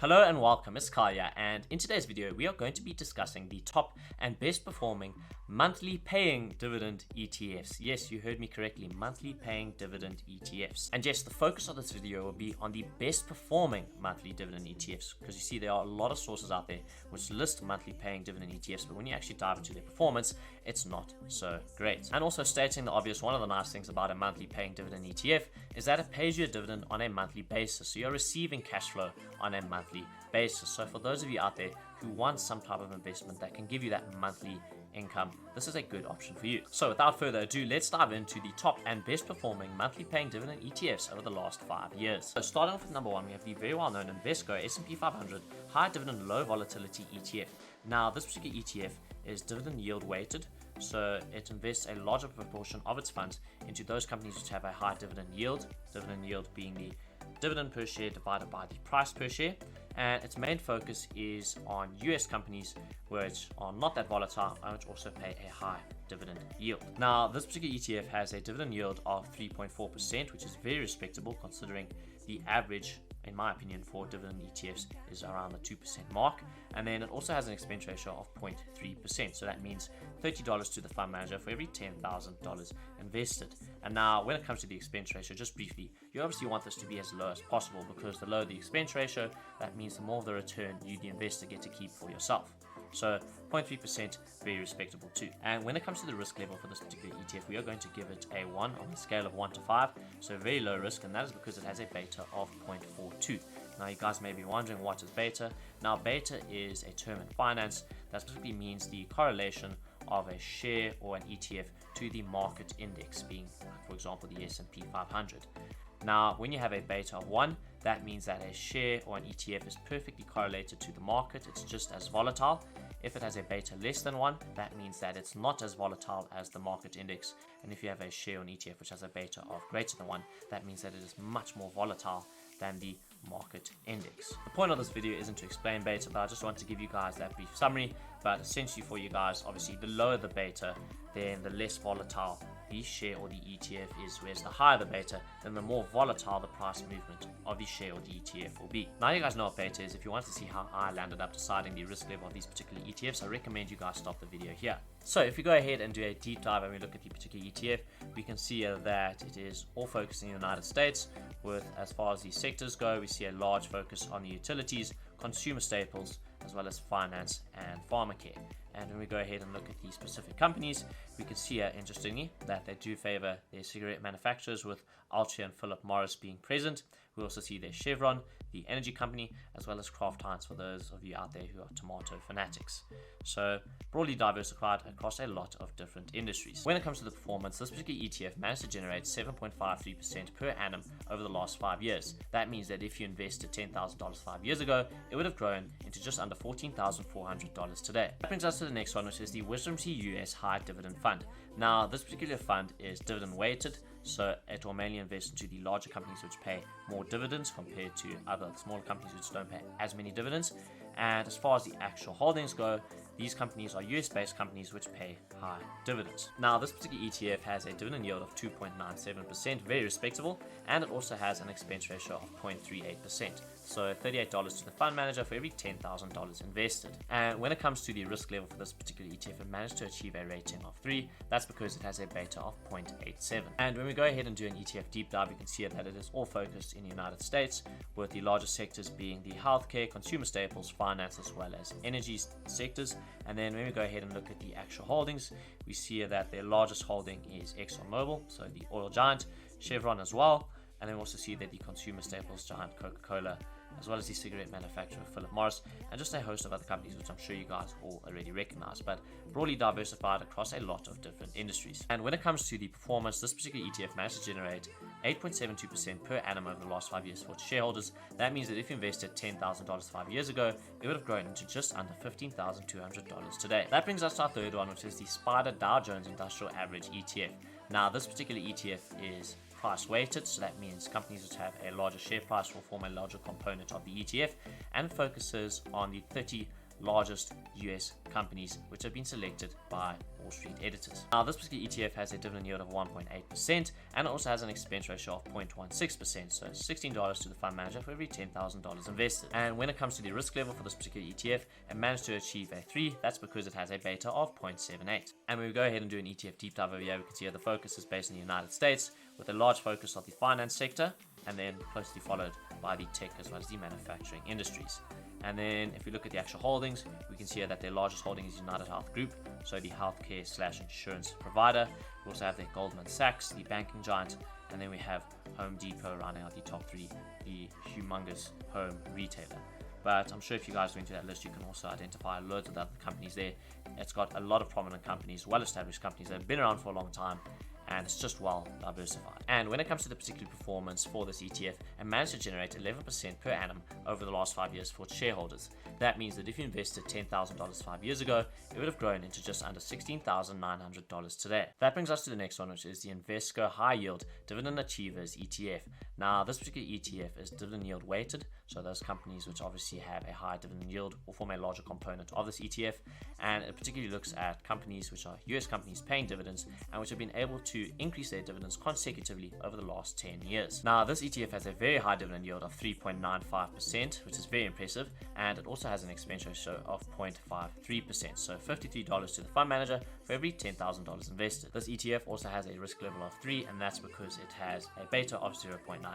Hello and welcome, it's Kaya, and in today's video we are going to be discussing the top and best performing monthly paying dividend ETFs. Yes, you heard me correctly, monthly paying dividend ETFs. And yes, the focus of this video will be on the best performing monthly dividend ETFs, because you see there are a lot of sources out there which list monthly paying dividend ETFs, but when you actually dive into their performance, it's not so great. And also stating the obvious, one of the nice things about a monthly paying dividend ETF is that it pays you a dividend on a monthly basis, so you're receiving cash flow on a monthly basis. So for those of you out there who want some type of investment that can give you that monthly income, this is a good option for you. So without further ado, let's dive into the top and best performing monthly paying dividend ETFs over the last 5 years. So starting off with number one, we have the very well known Invesco S&P 500 High Dividend Low Volatility ETF. Now this particular ETF is dividend yield weighted, so it invests a larger proportion of its funds into those companies which have a high dividend yield being the dividend per share divided by the price per share, and its main focus is on US companies which are not that volatile and which also pay a high dividend yield. Now this particular ETF has a dividend yield of 3.4%, which is very respectable considering the average, in my opinion, for dividend ETFs is around the 2% mark. And then it also has an expense ratio of 0.3%, so that means $30 to the fund manager for every $10,000 invested. And now when it comes to the expense ratio, just briefly, you obviously want this to be as low as possible, because the lower the expense ratio, that means the more of the return you, the investor, get to keep for yourself. So 0.3%, very respectable too. And when it comes to the risk level for this particular ETF, we are going to give it a 1 on the scale of 1 to 5, so very low risk, and that is because it has a beta of 0.42. Now you guys may be wondering, what is beta? Now beta is a term in finance that specifically means the correlation of a share or an ETF to the market index, being, for example, the S&P 500. Now when you have a beta of 1, that means that a share or an ETF is perfectly correlated to the market, it's just as volatile. If it has a beta less than 1, that means that it's not as volatile as the market index. And if you have a share or an ETF which has a beta of greater than 1, that means that it is much more volatile than the market index. The point of this video isn't to explain beta, but I just want to give you guys that brief summary. But essentially for you guys, obviously the lower the beta, then the less volatile the share or the ETF is, whereas the higher the beta, then the more volatile the price movement of the share or the ETF will be. Now you guys know what beta is. If you want to see how I landed up deciding the risk level of these particular ETFs, I recommend you guys stop the video here. So if we go ahead and do a deep dive and we look at the particular ETF, we can see that it is all focused in the United States, with, as far as the sectors go, we see a large focus on the utilities, consumer staples, as well as finance and pharmacare. And when we go ahead and look at the specific companies, we can see here, interestingly, that they do favor their cigarette manufacturers, with Altria and Philip Morris being present. We also see their Chevron, the energy company, as well as Kraft Heinz for those of you out there who are tomato fanatics. So broadly diversified across a lot of different industries. When it comes to the performance, this particular ETF managed to generate 7.53% per annum over the last 5 years. That means that if you invested $10,000 5 years ago, it would have grown into just under $14,400 today. That brings us to the next one, which is the WisdomTree US High Dividend Fund. Now this particular fund is dividend weighted, so it will mainly invest into the larger companies which pay more dividends compared to other smaller companies which don't pay as many dividends. And as far as the actual holdings go, these companies are US-based companies which pay high dividends. Now this particular ETF has a dividend yield of 2.97%, very respectable, and it also has an expense ratio of 0.38%, so $38 to the fund manager for every $10,000 invested. And when it comes to the risk level for this particular ETF, it managed to achieve a rating of 3. That's because it has a beta of 0.87. And when we go ahead and do an ETF deep dive, you can see that it is all focused in the United States, with the largest sectors being the healthcare, consumer staples, finance, as well as energy sectors. And then when we go ahead and look at the actual holdings, we see that their largest holding is ExxonMobil, so the oil giant, Chevron as well, and then we also see that the consumer staples giant Coca-Cola, as well as the cigarette manufacturer Philip Morris, and just a host of other companies which I'm sure you guys all already recognize, but broadly diversified across a lot of different industries. And when it comes to the performance, this particular ETF managed to generate 8.72% per annum over the last 5 years for its shareholders. That means that if you invested $10,000 5 years ago, it would have grown into just under $15,200 today. That brings us to our third one, which is the SPDR Dow Jones Industrial Average ETF. Now this particular ETF is price weighted, so that means companies which have a larger share price will form a larger component of the ETF, and focuses on the 30 largest US companies which have been selected by Wall Street editors. Now, this particular ETF has a dividend yield of 1.8%, and it also has an expense ratio of 0.16%, so $16 to the fund manager for every $10,000 invested. And when it comes to the risk level for this particular ETF, it managed to achieve a 3. That's because it has a beta of 0.78. And when we go ahead and do an ETF deep dive over here, we can see that the focus is based in the United States, with a large focus on the finance sector, and then closely followed by the tech as well as the manufacturing industries. And then if we look at the actual holdings, we can see here that their largest holding is United Health Group, so the healthcare/insurance provider. We also have their Goldman Sachs, the banking giant, and then we have Home Depot rounding out the top 3, the humongous home retailer. But I'm sure if you guys go into that list, you can also identify loads of other companies there. It's got a lot of prominent companies, well-established companies that have been around for a long time, and it's just well diversified. And when it comes to the particular performance for this ETF, it managed to generate 11% per annum over the last 5 years for its shareholders. That means that if you invested $10,000 5 years ago, it would have grown into just under $16,900 today. That brings us to the next one, which is the Invesco High Yield Dividend Achievers ETF. Now, this particular ETF is dividend yield weighted, so those companies which obviously have a high dividend yield will form a larger component of this ETF, and it particularly looks at companies which are US companies paying dividends and which have been able to increase their dividends consecutively over the last 10 years. Now, this ETF has a very high dividend yield of 3.95%, which is very impressive, and it also has an expense ratio of 0.53%, so $53 to the fund manager for every $10,000 invested. This ETF also has a risk level of 3, and that's because it has a beta of 0.97.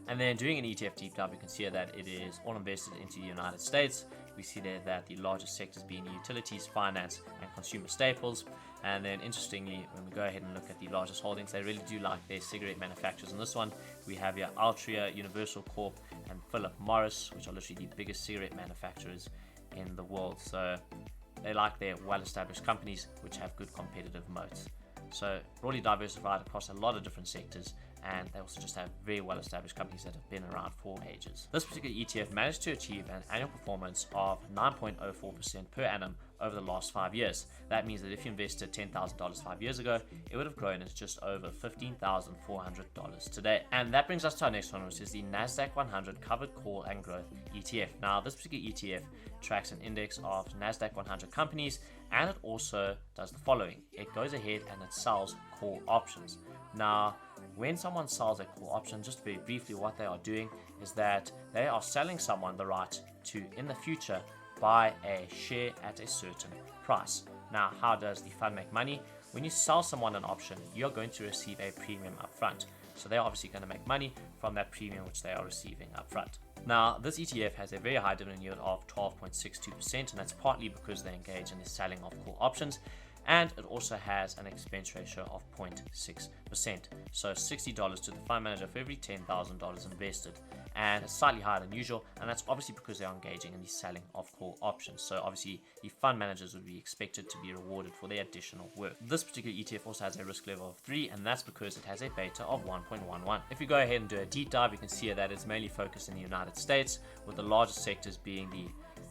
And then doing an ETF deep dive, we can see that it is all invested into the United States. We see there that the largest sectors being utilities, finance, and consumer staples. And then interestingly, when we go ahead and look at the largest holdings, they really do like their cigarette manufacturers. In this one, we have here Altria, Universal Corp, and Philip Morris, which are literally the biggest cigarette manufacturers in the world. So they like their well-established companies which have good competitive moats. So broadly diversified across a lot of different sectors, and they also just have very well-established companies that have been around for ages. This particular ETF managed to achieve an annual performance of 9.04% per annum over the last 5 years. That means that if you invested $10,000 5 years ago, it would have grown into just over $15,400 today. And that brings us to our next one, which is the NASDAQ 100 Covered Call and Growth ETF. Now, this particular ETF tracks an index of NASDAQ 100 companies, and it also does the following. It goes ahead and it sells call options. Now, when someone sells a call option, just very briefly, what they are doing is that they are selling someone the right to, in the future, buy a share at a certain price. Now, how does the fund make money? When you sell someone an option, you're going to receive a premium up front. So they're obviously going to make money from that premium which they are receiving up front. Now, this ETF has a very high dividend yield of 12.62%, and that's partly because they engage in the selling of call options. And it also has an expense ratio of 0.6%, so $60 to the fund manager for every $10,000 invested, and it's slightly higher than usual, and that's obviously because they're engaging in the selling of call options. So obviously the fund managers would be expected to be rewarded for their additional work. This particular ETF also has a risk level of 3, and that's because it has a beta of 1.11. If we go ahead and do a deep dive, you can see that it's mainly focused in the United States, with the largest sectors being the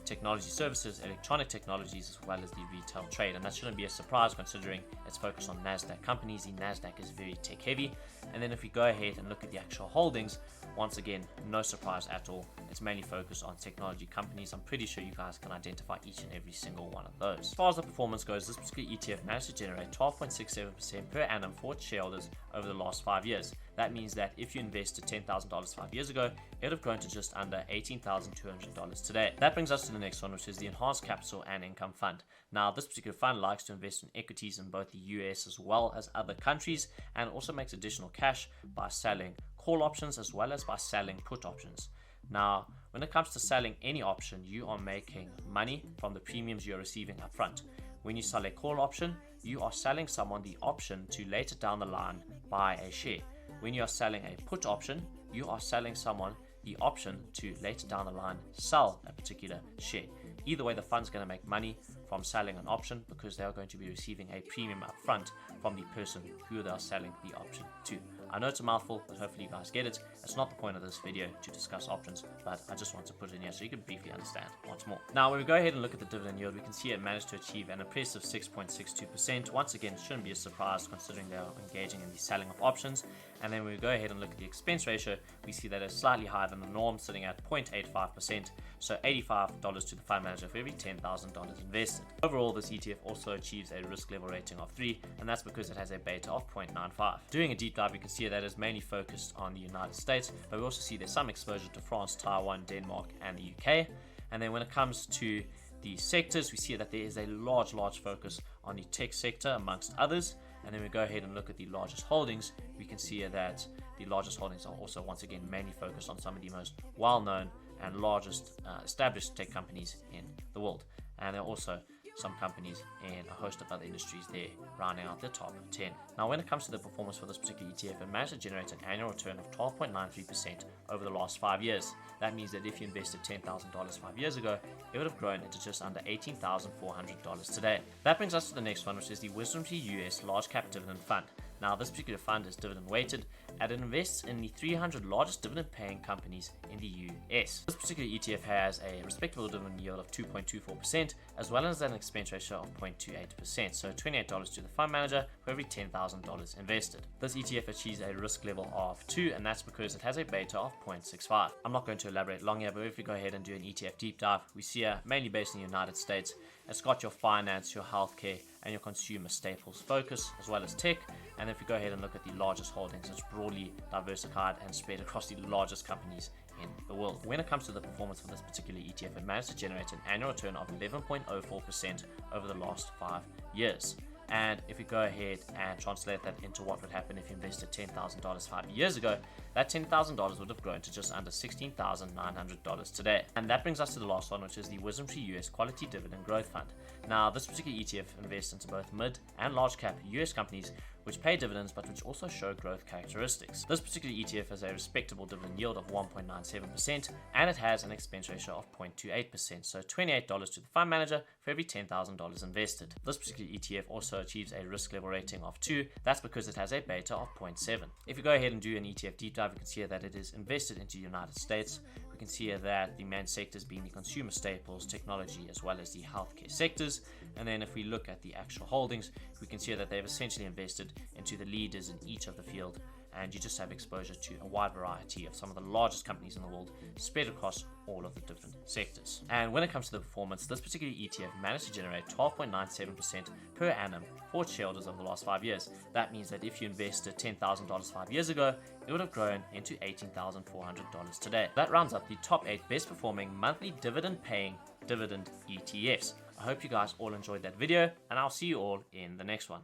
technology services, electronic technologies, as well as the retail trade. And that shouldn't be a surprise considering it's focused on NASDAQ companies. The NASDAQ is very tech heavy. And then if we go ahead and look at the actual holdings, once again, no surprise at all. It's mainly focused on technology companies. I'm pretty sure you guys can identify each and every single one of those. As far as the performance goes, this particular ETF managed to generate 12.67% per annum for its shareholders over the last 5 years. That means that if you invested $10,000 5 years ago, it would have grown to just under $18,200 today. That brings us to the next one, which is the Enhanced Capital and Income Fund. Now, this particular fund likes to invest in equities in both the US as well as other countries, and also makes additional cash by selling call options as well as by selling put options. Now, when it comes to selling any option, you are making money from the premiums you're receiving up front. When you sell a call option, you are selling someone the option to later down the line buy a share. When you are selling a put option, you are selling someone the option to later down the line sell a particular share. Either way, the fund's going to make money from selling an option because they are going to be receiving a premium up front from the person who they are selling the option to. I know it's a mouthful, but hopefully you guys get it. It's not the point of this video to discuss options, but I just want to put it in here so you can briefly understand once more. Now, when we go ahead and look at the dividend yield, we can see it managed to achieve an impressive 6.62%. Once again, it shouldn't be a surprise considering they are engaging in the selling of options. And then when we go ahead and look at the expense ratio, we see that it's slightly higher than the norm, sitting at 0.85%, so $85 to the fund manager for every $10,000 invested. Overall, this ETF also achieves a risk level rating of 3, and that's because it has a beta of 0.95. Doing a deep dive, we can see that it's mainly focused on the United States, but we also see there's some exposure to France, Taiwan, Denmark, and the UK. And then when it comes to the sectors, we see that there is a large focus on the tech sector amongst others. And then we go ahead and look at the largest holdings. We can see that the largest holdings are also once again mainly focused on some of the most well-known and largest established tech companies in the world. And there are also some companies in a host of other industries there, rounding out the top 10. Now, when it comes to the performance for this particular ETF, it managed to generate an annual return of 12.93% over the last 5 years. That means that if you invested $10,000 5 years ago, it would have grown into just under $18,400 today. That brings us to the next one, which is the WisdomTree US Large Cap Dividend Fund. Now, this particular fund is dividend weighted and it invests in the 300 largest dividend paying companies in the US. This particular ETF has a respectable dividend yield of 2.24%, as well as an expense ratio of 0.28%, so $28 to the fund manager for every $10,000 invested. This ETF achieves a risk level of 2, and that's because it has a beta of 0.65. I'm not going to elaborate long here, but if we go ahead and do an ETF deep dive, we see mainly based in the United States. It's got your finance, your healthcare, and your consumer staples focus, as well as tech. And if we go ahead and look at the largest holdings, it's broadly diversified and spread across the largest companies in the world. When it comes to the performance of this particular ETF, it managed to generate an annual return of 11.04% over the last 5 years. And if we go ahead and translate that into what would happen if you invested $10,000 5 years ago, that $10,000 would have grown to just under $16,900 today. And that brings us to the last one, which is the WisdomTree US Quality Dividend Growth Fund. Now, this particular ETF invests into both mid and large cap US companies which pay dividends but which also show growth characteristics. This particular ETF has a respectable dividend yield of 1.97%, and it has an expense ratio of 0.28%, so $28 to the fund manager for every $10,000 invested. This particular ETF also achieves a risk level rating of 2. That's because it has a beta of 0.7. If you go ahead and do an ETF deep dive, you can see here that it is invested into the United States. We can see here that the main sectors being the consumer staples, technology, as well as the healthcare sectors. And then if we look at the actual holdings, we can see that they've essentially invested into the leaders in each of the field, and you just have exposure to a wide variety of some of the largest companies in the world spread across all of the different sectors. And when it comes to the performance, this particular ETF managed to generate 12.97% per annum for its shareholders over the last 5 years. That means that if you invested $10,000 5 years ago, it would have grown into $18,400 today. That rounds up the top 8 best performing monthly dividend paying dividend ETFs. I hope you guys all enjoyed that video, and I'll see you all in the next one.